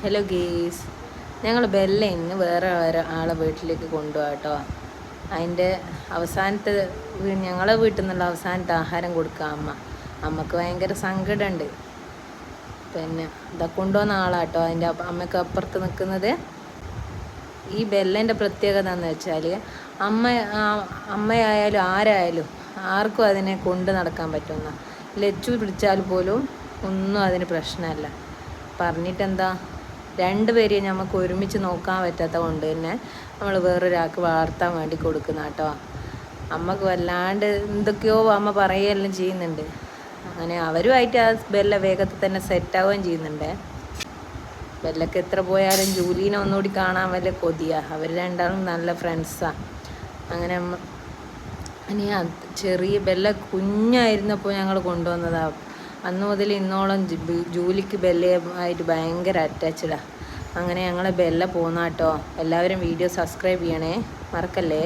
Hello guys, ഞങ്ങൾ Bella ഇന്ന് വേറെ ആളെ വീട്ടിലേക്ക് കൊണ്ടുപോകാം കേട്ടോ. അതിൻ്റെ അവസാനത്തെ ഞങ്ങളെ വീട്ടിൽ നിന്നുള്ള അവസാനത്തെ ആഹാരം കൊടുക്കുക അമ്മക്ക് ഭയങ്കര സങ്കടമുണ്ട്. പിന്നെ ഇതാ കൊണ്ടുവന്ന ആളാട്ടോ അതിൻ്റെ അമ്മയ്ക്ക് അപ്പുറത്ത് നിൽക്കുന്നത്. ഈ ബെല്ലേൻ്റെ പ്രത്യേകത എന്ന് വെച്ചാൽ അമ്മയായാലും ആരായാലും ആർക്കും അതിനെ കൊണ്ട് നടക്കാൻ പറ്റുന്ന ലച്ചു പിടിച്ചാൽ പോലും ഒന്നും അതിന് പ്രശ്നമല്ല. പറഞ്ഞിട്ടെന്താ, രണ്ടുപേരെയും നമുക്ക് ഒരുമിച്ച് നോക്കാൻ പറ്റാത്ത കൊണ്ട് തന്നെ നമ്മൾ വേറൊരാൾക്ക് വളർത്താൻ വേണ്ടി കൊടുക്കുന്ന കേട്ടോ. അമ്മക്ക് വല്ലാണ്ട് എന്തൊക്കെയോ അമ്മ പറയുകയെല്ലാം ചെയ്യുന്നുണ്ട്. അങ്ങനെ അവരുമായിട്ട് ആ ബെല്ല വേഗത്തിൽ തന്നെ സെറ്റാവുകയും ചെയ്യുന്നുണ്ട്. ബെല്ലക്ക് എത്ര പോയാലും ജൂലീനെ ഒന്നുകൂടി കാണാൻ വലിയ കൊതിയാണ്. അവർ രണ്ടാളും നല്ല ഫ്രണ്ട്സാണ്. അങ്ങനെ ഇനി ചെറിയ ബെല്ല കുഞ്ഞായിരുന്നപ്പോൾ ഞങ്ങൾ കൊണ്ടുവന്നതാണ്. അന്ന് മുതൽ ഇന്നോളം ജൂലിക്ക് ബെല്ലയുമായിട്ട് ഭയങ്കര അറ്റാച്ച്ഡാണ്. അങ്ങനെ ഞങ്ങൾ ബെല്ല പോന്നാട്ടോ. എല്ലാവരും വീഡിയോ സബ്സ്ക്രൈബ് ചെയ്യണേ, മറക്കല്ലേ.